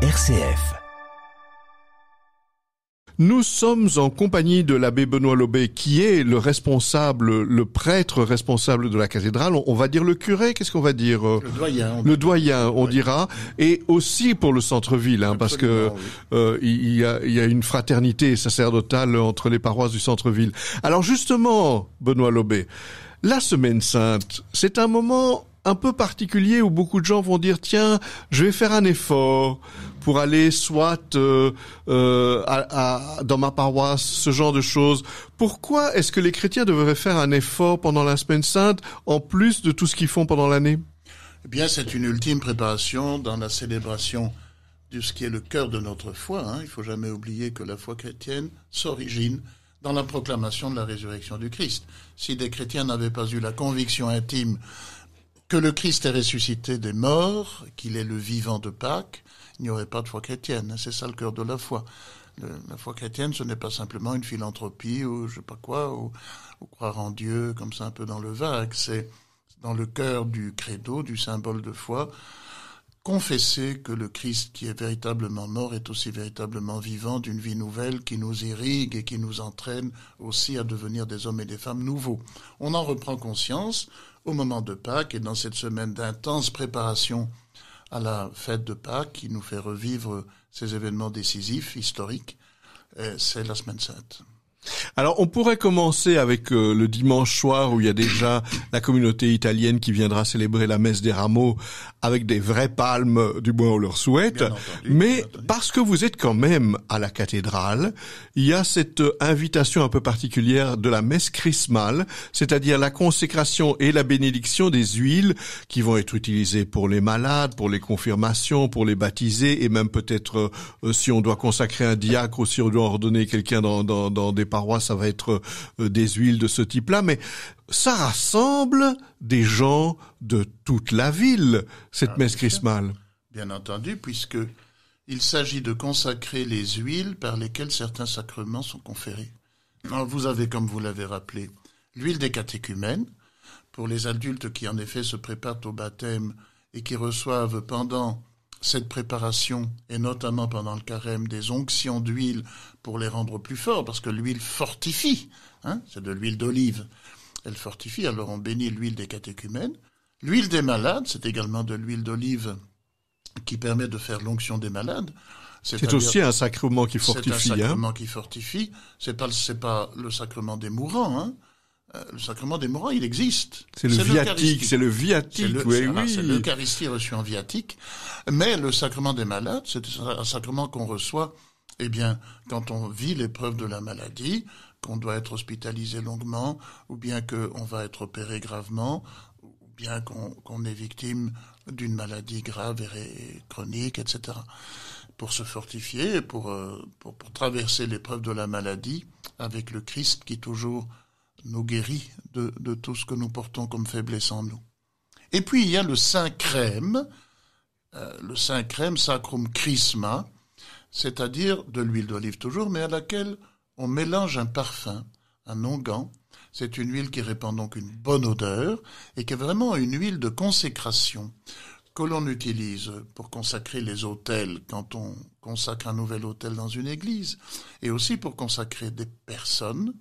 RCF. Nous sommes en compagnie de l'abbé Benoît Lobé, qui est le responsable, le prêtre responsable de la cathédrale. On va dire le curé, qu'est-ce qu'on va dire? Le doyen, on dira. Et aussi pour le centre-ville, parce que il y a une fraternité sacerdotale entre les paroisses du centre-ville. Alors justement, Benoît Lobé, la Semaine Sainte, c'est un moment un peu particulier où beaucoup de gens vont dire tiens, je vais faire un effort pour aller soit dans ma paroisse, ce genre de choses. Pourquoi est-ce que les chrétiens devraient faire un effort pendant la Semaine Sainte en plus de tout ce qu'ils font pendant l'année? Eh bien, c'est une ultime préparation dans la célébration de ce qui est le cœur de notre foi. Il faut jamais oublier que la foi chrétienne s'origine dans la proclamation de la résurrection du Christ. Si des chrétiens n'avaient pas eu la conviction intime que le Christ est ressuscité des morts, qu'il est le vivant de Pâques, il n'y aurait pas de foi chrétienne. C'est ça le cœur de la foi. La foi chrétienne, ce n'est pas simplement une philanthropie ou je sais pas quoi, ou croire en Dieu comme ça un peu dans le vague. C'est dans le cœur du credo, du symbole de foi, confesser que le Christ qui est véritablement mort est aussi véritablement vivant d'une vie nouvelle qui nous irrigue et qui nous entraîne aussi à devenir des hommes et des femmes nouveaux. On en reprend conscience au moment de Pâques et dans cette semaine d'intense préparation à la fête de Pâques qui nous fait revivre ces événements décisifs, historiques, c'est la Semaine Sainte. Alors, on pourrait commencer avec le dimanche soir où il y a déjà la communauté italienne qui viendra célébrer la messe des rameaux avec des vraies palmes, du moins on leur souhaite. Mais parce que vous êtes quand même à la cathédrale, il y a cette invitation un peu particulière de la messe chrismale, c'est-à-dire la consécration et la bénédiction des huiles qui vont être utilisées pour les malades, pour les confirmations, pour les baptisés et même peut-être si on doit consacrer un diacre ou si on doit ordonner quelqu'un dans des paroisse, ça va être des huiles de ce type-là, mais ça rassemble des gens de toute la ville, cette messe chrismale. Bien entendu, puisque il s'agit de consacrer les huiles par lesquelles certains sacrements sont conférés. Alors, vous avez, comme vous l'avez rappelé, l'huile des catéchumènes, pour les adultes qui en effet se préparent au baptême et qui reçoivent pendant cette préparation, et notamment pendant le carême, des onctions d'huile pour les rendre plus forts, parce que l'huile fortifie, c'est de l'huile d'olive. Elle fortifie, alors on bénit l'huile des catéchumènes. L'huile des malades, c'est également de l'huile d'olive qui permet de faire l'onction des malades. C'est aussi un sacrement qui fortifie. C'est un sacrement qui fortifie. C'est pas le sacrement des mourants, Le sacrement des mourants, il existe. C'est le viatique. C'est l'Eucharistie reçue en viatique. Mais le sacrement des malades, c'est un sacrement qu'on reçoit, quand on vit l'épreuve de la maladie, qu'on doit être hospitalisé longuement, ou bien qu'on va être opéré gravement, ou bien qu'on est victime d'une maladie grave et chronique, etc. Pour se fortifier, pour traverser l'épreuve de la maladie avec le Christ qui toujours nous guérit de tout ce que nous portons comme faiblesse en nous. Et puis il y a le Saint Crème, Sacrum Chrisma, c'est-à-dire de l'huile d'olive toujours, mais à laquelle on mélange un parfum, un onguent. C'est une huile qui répand donc une bonne odeur et qui est vraiment une huile de consécration que l'on utilise pour consacrer les autels quand on consacre un nouvel autel dans une église, et aussi pour consacrer des personnes,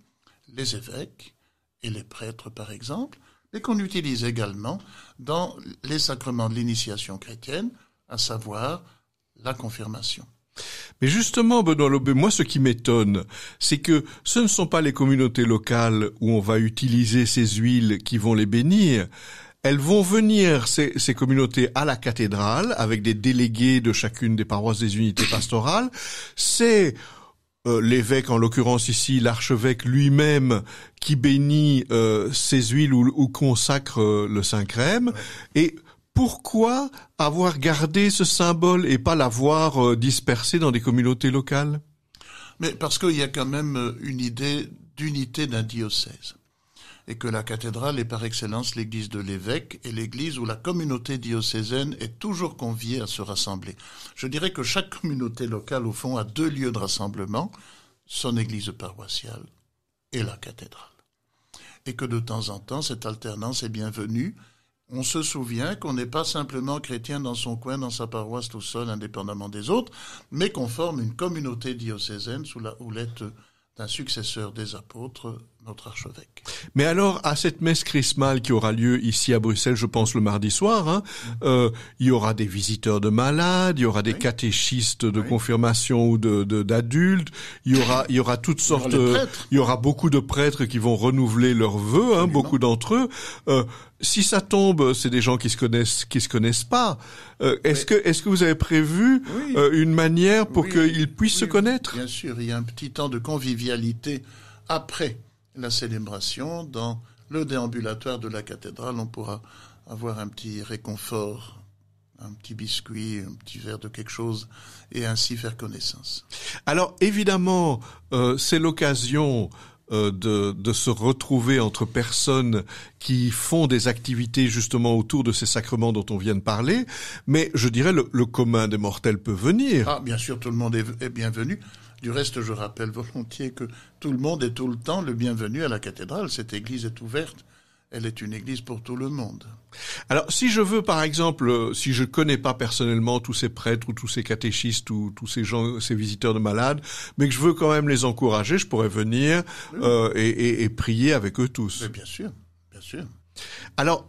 les évêques et les prêtres par exemple, mais qu'on utilise également dans les sacrements de l'initiation chrétienne, à savoir la confirmation. Mais justement, Benoît Lobé, moi ce qui m'étonne, c'est que ce ne sont pas les communautés locales où on va utiliser ces huiles qui vont les bénir. Elles vont venir, ces communautés, à la cathédrale, avec des délégués de chacune des paroisses des unités pastorales. C'est l'évêque, en l'occurrence ici, l'archevêque lui-même, qui bénit ces huiles ou consacre le Saint-Crème. Et pourquoi avoir gardé ce symbole et pas l'avoir dispersé dans des communautés locales? Mais parce qu'il y a quand même une idée d'unité d'un diocèse. Et que la cathédrale est par excellence l'église de l'évêque et l'église où la communauté diocésaine est toujours conviée à se rassembler. Je dirais que chaque communauté locale, au fond, a deux lieux de rassemblement, son église paroissiale et la cathédrale. Et que de temps en temps, cette alternance est bienvenue on se souvient qu'on n'est pas simplement chrétien dans son coin, dans sa paroisse tout seul, indépendamment des autres, mais qu'on forme une communauté diocésaine sous la houlette d'un successeur des apôtres, notre archevêque. Mais alors, à cette messe chrismale qui aura lieu ici à Bruxelles, je pense le mardi soir, il y aura des visiteurs de malades, il y aura des catéchistes de confirmation ou d'adultes, il y aura toutes sortes, il y aura beaucoup de prêtres qui vont renouveler leurs vœux, beaucoup d'entre eux. Si ça tombe, c'est des gens qui se connaissent pas. Est-ce que vous avez prévu une manière pour qu'ils puissent se connaître? Bien sûr, il y a un petit temps de convivialité après la célébration. Dans le déambulatoire de la cathédrale, on pourra avoir un petit réconfort, un petit biscuit, un petit verre de quelque chose, et ainsi faire connaissance. Alors évidemment, c'est l'occasion de se retrouver entre personnes qui font des activités justement autour de ces sacrements dont on vient de parler, mais je dirais le commun des mortels peut venir. Ah, bien sûr, tout le monde est bienvenu. Du reste, je rappelle volontiers que tout le monde est tout le temps le bienvenu à la cathédrale. Cette église est ouverte. Elle est une église pour tout le monde. Alors, si je veux, par exemple, si je connais pas personnellement tous ces prêtres ou tous ces catéchistes ou tous ces gens, ces visiteurs de malades, mais que je veux quand même les encourager, je pourrais venir et prier avec eux tous. Mais bien sûr, bien sûr. Alors,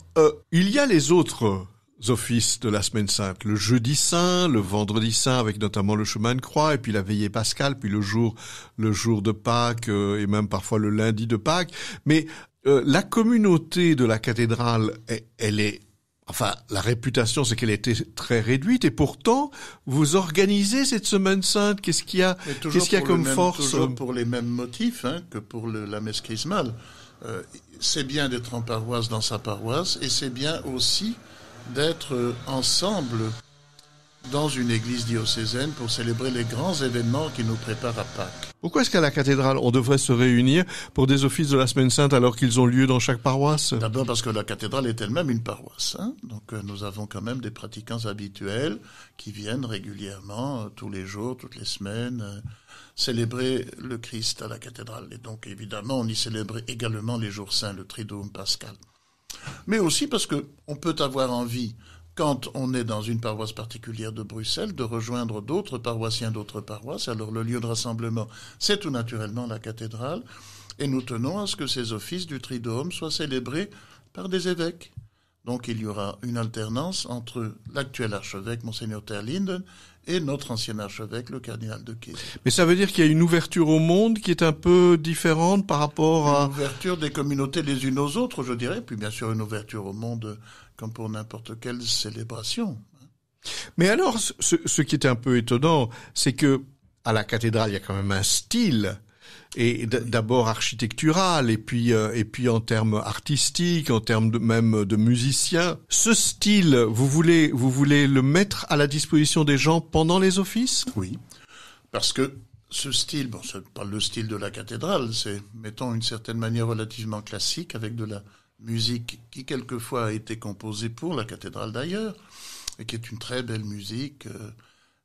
il y a les autres offices de la Semaine Sainte, le jeudi saint, le vendredi saint avec notamment le chemin de croix et puis la veillée pascale, puis le jour de Pâques et même parfois le lundi de Pâques. Mais la communauté de la cathédrale, elle est, enfin, la réputation c'est qu'elle était très réduite et pourtant vous organisez cette Semaine Sainte. Qu'est-ce qu'il y a comme force? Toujours pour les mêmes motifs que pour la messe chrismale. C'est bien d'être en paroisse dans sa paroisse et c'est bien aussi d'être ensemble dans une église diocésaine pour célébrer les grands événements qui nous préparent à Pâques. Pourquoi est-ce qu'à la cathédrale, on devrait se réunir pour des offices de la Semaine Sainte alors qu'ils ont lieu dans chaque paroisse? D'abord parce que la cathédrale est elle-même une paroisse. Donc nous avons quand même des pratiquants habituels qui viennent régulièrement, tous les jours, toutes les semaines, célébrer le Christ à la cathédrale. Et donc évidemment, on y célèbre également les jours saints, le Triduum pascal. Mais aussi parce que on peut avoir envie, quand on est dans une paroisse particulière de Bruxelles, de rejoindre d'autres paroissiens d'autres paroisses. Alors le lieu de rassemblement, c'est tout naturellement la cathédrale. Et nous tenons à ce que ces offices du Triduum soient célébrés par des évêques. Donc il y aura une alternance entre l'actuel archevêque, Monseigneur Terlinden, et notre ancien archevêque, le cardinal de Chiesa. Mais ça veut dire qu'il y a une ouverture au monde qui est un peu différente par rapport à... Une ouverture des communautés les unes aux autres, je dirais, puis bien sûr une ouverture au monde comme pour n'importe quelle célébration. Mais alors, ce qui est un peu étonnant, c'est que à la cathédrale, il y a quand même un style, et d'abord architectural, et puis en termes artistiques, en termes même de musiciens. Ce style, vous voulez le mettre à la disposition des gens pendant les offices? Oui, parce que ce style, bon, c'est pas le style de la cathédrale, c'est, mettons, une certaine manière relativement classique, avec de la musique qui quelquefois a été composée pour la cathédrale d'ailleurs, et qui est une très belle musique.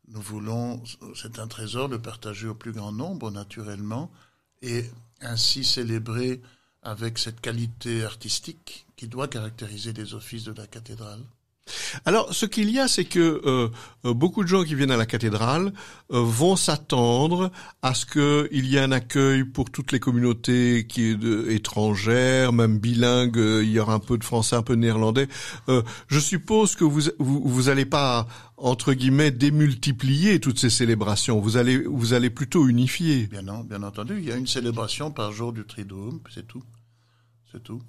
Nous voulons, c'est un trésor, le partager au plus grand nombre, naturellement, et ainsi célébrer avec cette qualité artistique qui doit caractériser les offices de la cathédrale. Alors, ce qu'il y a, c'est que beaucoup de gens qui viennent à la cathédrale vont s'attendre à ce qu'il y ait un accueil pour toutes les communautés étrangères, même bilingues. Il y aura un peu de français, un peu de néerlandais. Je suppose que vous allez pas, entre guillemets, démultiplier toutes ces célébrations. Vous allez plutôt unifier. Bien non, bien entendu. Il y a une célébration par jour du Triduum, c'est tout. C'est tout.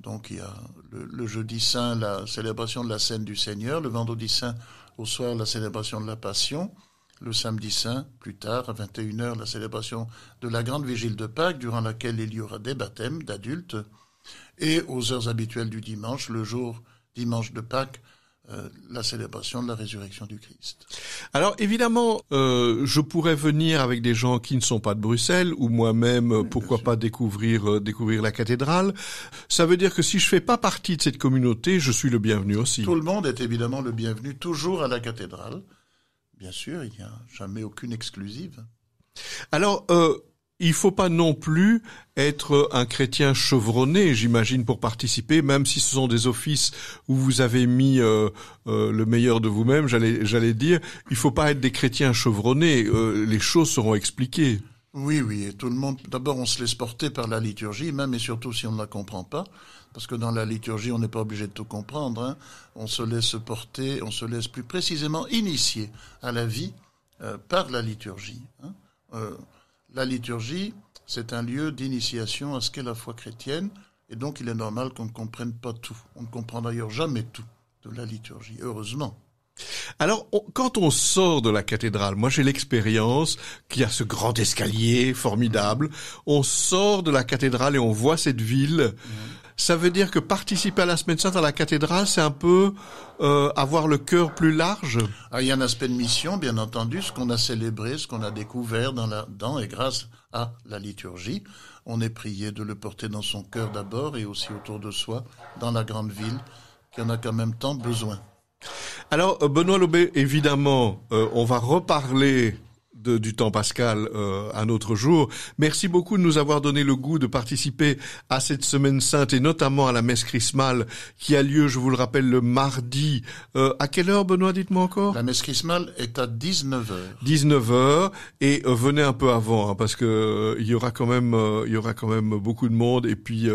Donc il y a le jeudi saint, la célébration de la scène du Seigneur, le vendredi saint, au soir, la célébration de la Passion, le samedi saint, plus tard, à 21h, la célébration de la grande vigile de Pâques, durant laquelle il y aura des baptêmes d'adultes, et aux heures habituelles du dimanche, le jour dimanche de Pâques, la célébration de la résurrection du Christ. Alors évidemment, je pourrais venir avec des gens qui ne sont pas de Bruxelles, ou moi-même, pourquoi pas découvrir la cathédrale. Ça veut dire que si je fais pas partie de cette communauté, je suis le bienvenu aussi. Tout le monde est évidemment le bienvenu, toujours à la cathédrale. Bien sûr, il n'y a jamais aucune exclusive. Alors, il faut pas non plus être un chrétien chevronné, j'imagine, pour participer, même si ce sont des offices où vous avez mis le meilleur de vous-même, j'allais dire, il faut pas être des chrétiens chevronnés, les choses seront expliquées. Oui, et tout le monde, d'abord on se laisse porter par la liturgie, même et surtout si on ne la comprend pas, parce que dans la liturgie on n'est pas obligé de tout comprendre, hein. On se laisse porter, on se laisse plus précisément initier à la vie par la liturgie, hein. La liturgie, c'est un lieu d'initiation à ce qu'est la foi chrétienne, et donc il est normal qu'on ne comprenne pas tout. On ne comprend d'ailleurs jamais tout de la liturgie, heureusement. Alors, quand on sort de la cathédrale, moi j'ai l'expérience qu'il y a ce grand escalier formidable, on sort de la cathédrale et on voit cette ville. Ça veut dire que participer à la Semaine Sainte à la cathédrale, c'est un peu avoir le cœur plus large. Il y a un aspect de mission, bien entendu, ce qu'on a célébré, ce qu'on a découvert dans et grâce à la liturgie. On est prié de le porter dans son cœur d'abord et aussi autour de soi, dans la grande ville, qui en a quand même tant besoin. Alors, Benoît Lobé, évidemment, on va reparler du temps pascal un autre jour. Merci beaucoup de nous avoir donné le goût de participer à cette Semaine Sainte et notamment à la messe chrismale qui a lieu, je vous le rappelle, le mardi. À quelle heure, Benoît, dites-moi encore? La messe chrismale est à 19h. 19h et venez un peu avant hein, parce que il y aura quand même beaucoup de monde et puis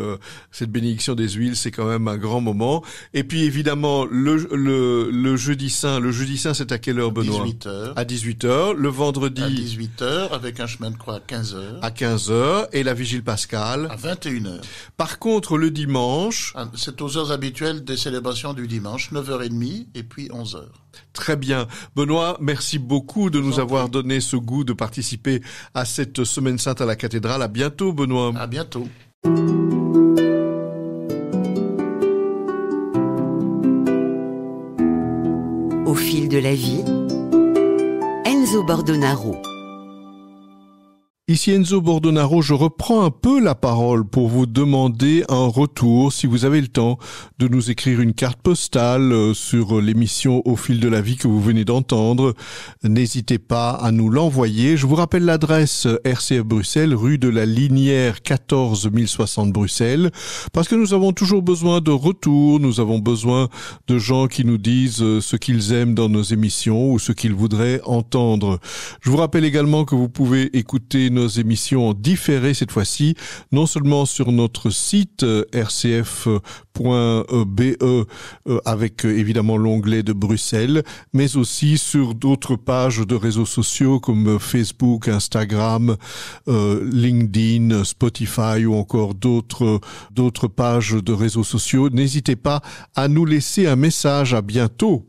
cette bénédiction des huiles, c'est quand même un grand moment. Et puis évidemment le jeudi saint, c'est à quelle heure, Benoît? 18h. À 18h, le vendredi à 18h, avec un chemin de croix à 15h. À 15h, et la vigile pascale à 21h. Par contre, le dimanche... C'est aux heures habituelles des célébrations du dimanche, 9h30 et puis 11h. Très bien. Benoît, merci beaucoup de nous avoir donné ce goût de participer à cette Semaine Sainte à la cathédrale. À bientôt, Benoît. À bientôt. Au fil de la vie, Enzo Bordonaro. Ici Enzo Bordonaro, je reprends un peu la parole pour vous demander un retour, si vous avez le temps, de nous écrire une carte postale sur l'émission Au fil de la vie que vous venez d'entendre. N'hésitez pas à nous l'envoyer. Je vous rappelle l'adresse RCF Bruxelles, rue de la Linière 14 060 Bruxelles, parce que nous avons toujours besoin de retours, nous avons besoin de gens qui nous disent ce qu'ils aiment dans nos émissions ou ce qu'ils voudraient entendre. Je vous rappelle également que vous pouvez écouter nos émissions différées cette fois-ci, non seulement sur notre site rcf.be avec évidemment l'onglet de Bruxelles, mais aussi sur d'autres pages de réseaux sociaux comme Facebook, Instagram, LinkedIn, Spotify ou encore d'autres pages de réseaux sociaux. N'hésitez pas à nous laisser un message. À bientôt.